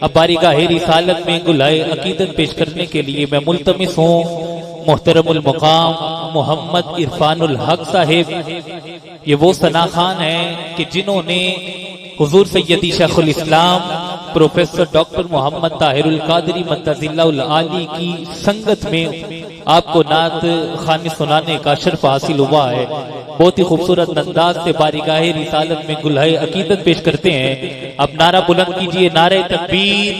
اب بارگاہ رسالت میں گلہائے عقیدت پیش کرنے کے لیے میں ملتمس ہوں محترم المقام محمد عرفان الحق صاحب. یہ وہ ثنا خان ہیں کہ جنہوں نے حضور سیدی شیخ الاسلام پروفیسر ڈاکٹر محمد طاہر القادری مدد اللہ العالی کی سنگت میں آپ کو نعت خوانی سنانے کا شرف حاصل ہوا ہے. بہت ہی خوبصورت انداز سے بارگاہ رسالت میں گلہائے عقیدت پیش کرتے ہیں. اب نعرہ بلند کیجئے، نعرہ تکبیر،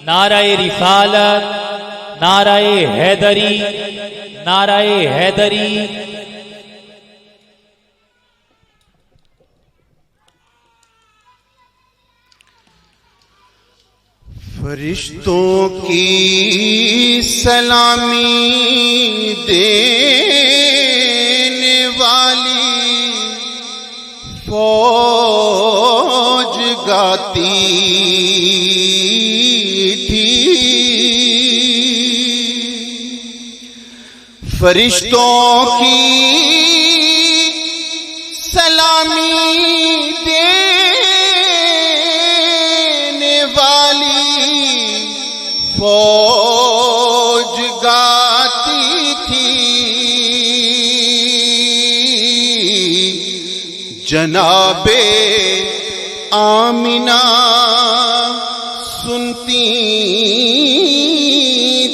نعرہ رسالت، نعرہ حیدری، نعرہ حیدری. فرشتوں کی سلامی دینے والی فوج گاتی تھی، فرشتوں کی سلامی فوج گاتی تھی. جناب آمنہ سنتی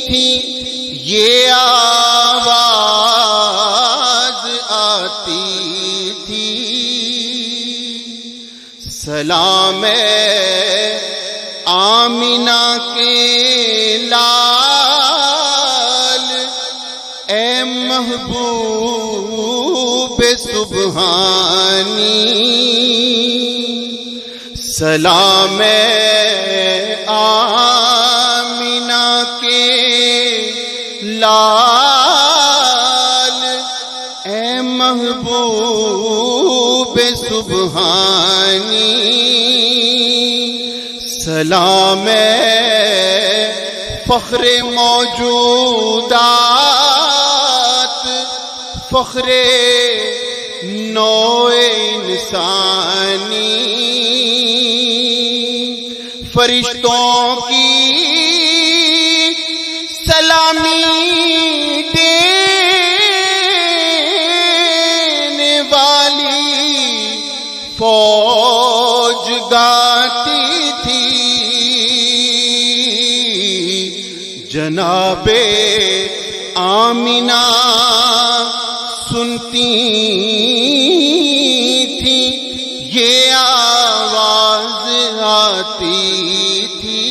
تھی، یہ آواز آتی تھی، سلام آمنہ کے لال، اے محبوب سبحانی، سلام آمنہ کے لال، اے محبوب سبحانی، سلام فخر موجودات، فخر نوع انسانی، فرشتوں کی سلامی دینے والی فوج گاتی تھی. جناب آمنہ سنتی تھی، یہ آواز آتی تھی،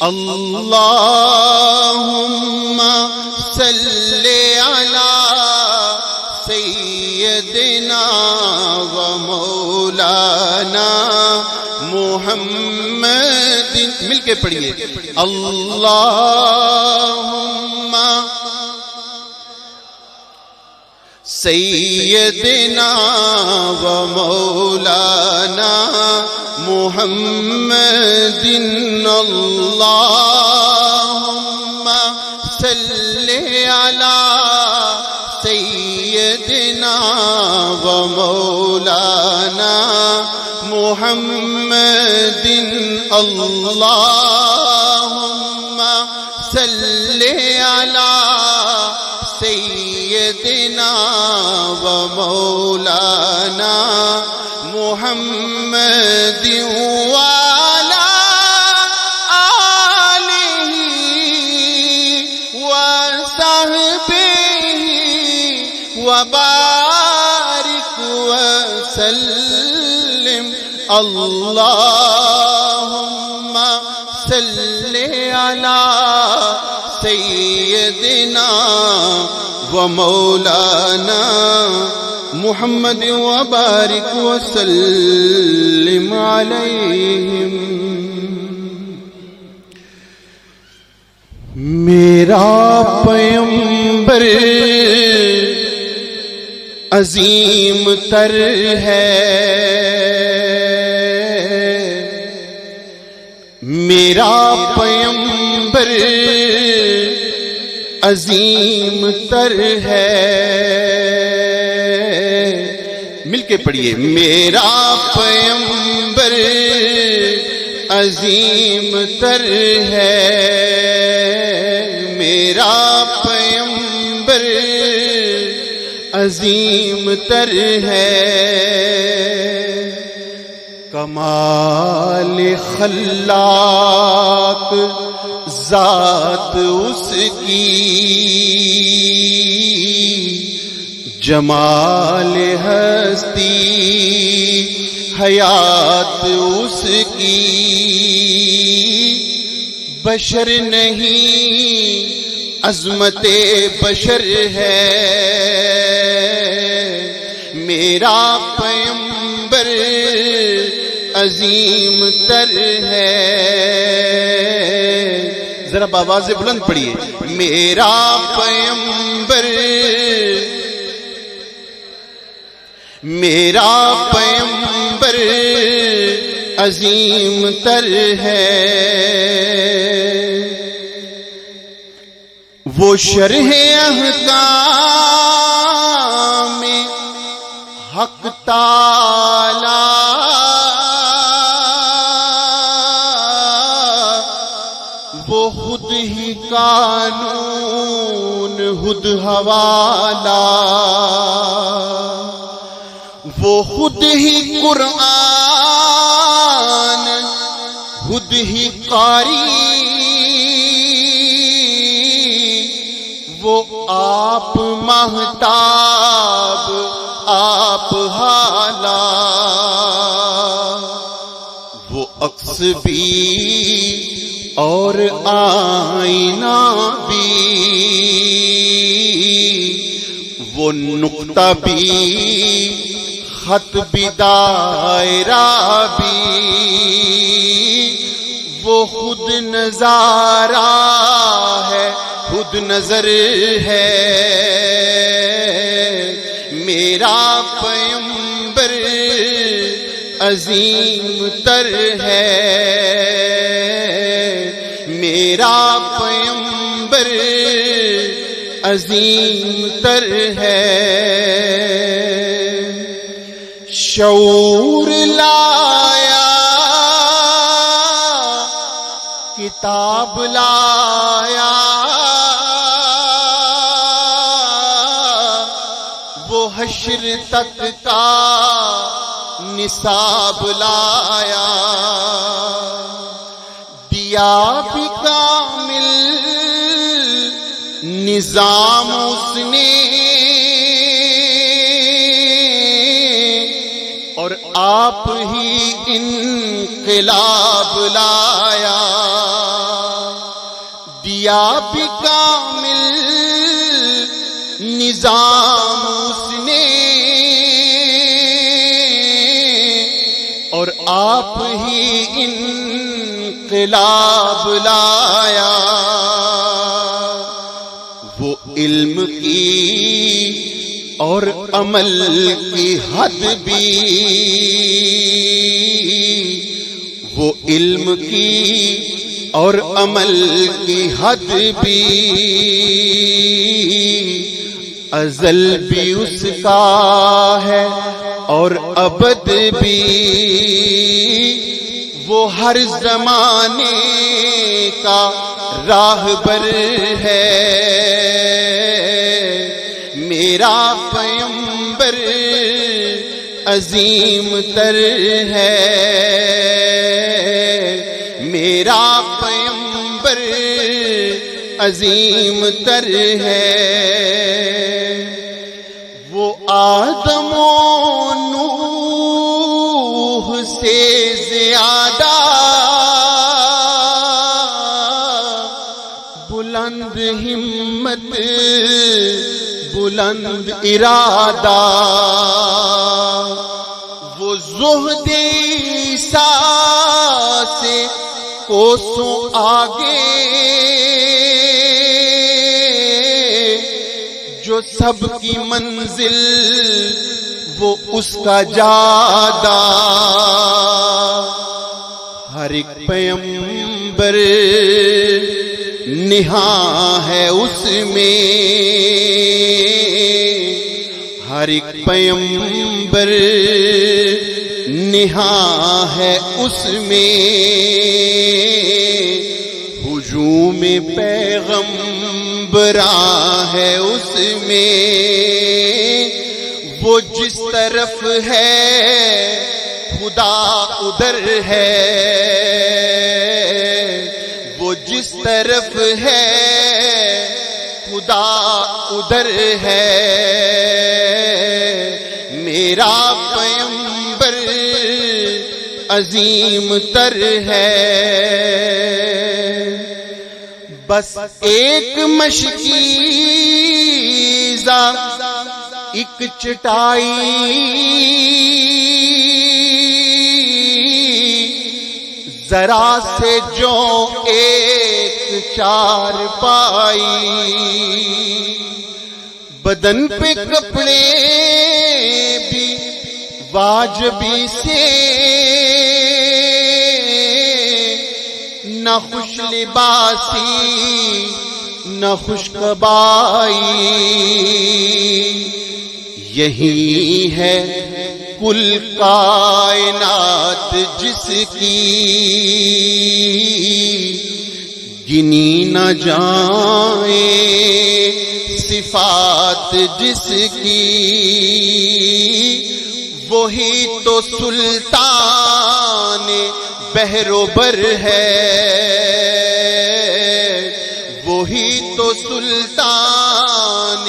اللہم صلی علی سیدنا و مولانا محمد. مل کے پڑھیے، اللہم سیدنا و مولانا محمد، اللہم صلی علی سیدنا و مولانا محمد، اللہم صلی علی سیدنا و مولانا محمد وعلی آلہ وصحبہ وبارک وسلم. اللہم صلی علی سیدنا و مولانا محمد وبارک وسلم علیہم. میرا پیمبر عظیم تر ہے، میرا پیمبر عظیم تر ہے. مل کے پڑھیے، میرا پیمبر عظیم تر ہے، میرا پیمبر عظیم تر ہے، کمال خلاق ذات اس کی، جمال ہستی حیات اس کی، بشر نہیں عظمت بشر ہے، میرا پیمبر عظیم تر ہے۔ ذرا آواز بلند پڑھیے، میرا پیمبر، میرا پیمبر عظیم تر ہے، وہ شرح احکام حق تعالی، وہ خود ہی قانون خود حوالہ، وہ خود ہی قرآن خود ہی قاری، وہ آپ مہتاب آپ حالا، وہ عکس بھی اور آئینہ بھی، وہ نقطہ بھی خط بھی دائرہ بھی، وہ خود نظارہ ہے خود نظر ہے، میرا پیمبر عظیم تر ہے، میرا پیمبر عظیم تر ہے، شعور لایا کتاب لایا، وہ حشر تک کا نصاب لایا، دیا بھی کامل نظام اس نے، اور آپ ہی انقلاب لایا، دیا بھی کامل نظام اس نے، اور آپ ہی انقلاب لایا، وہ علم کی اور عمل کی حد بھی، وہ علم کی اور عمل کی حد بھی، ازل بھی اس کا ہے اور ابد بھی، وہ ہر زمانے کا راہبر ہے، میرا پیمبر عظیم تر ہے، میرا پیمبر عظیم تر ہے، وہ آدم و نوح سے زیادہ بلند ہمت بلند ارادہ، وہ زہد عیسیٰ سے کوسوں آگے، جو سب کی منزل وہ اس کا جادہ، ہر ایک پیمبر نہاں ہے اس میں، ہر ایک پیمبر نہاں ہے اس میں ہجوم پیغمبراں ہے اس میں، وہ جس طرف ہے خدا ادھر ہے، وہ جس طرف ہے خدا ادھر ہے، میرا پیغمبر عظیم تر ہے۔ بس ایک مشکیزہ ایک چٹائی، ذرا سے جو ایک چار پائی، بدن پہ کپڑے بھی واجبی سے، نہ خوش لباسی نہ خوش قبائی، یہی ہے کل کائنات جس کی گنی نہ جائیں صفات جس کی، وہی تو سلطان بحر و بر ہے، وہی تو سلطان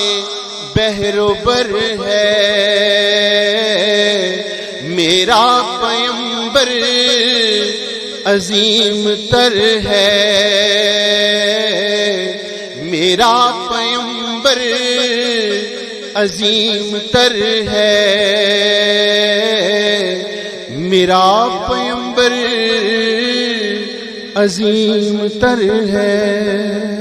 بحر و بر ہے، میرا پیغمبر عظیم تر ہے، میرا پیغمبر عظیم تر ہے، میرا پیغمبر عظیم تر ہے۔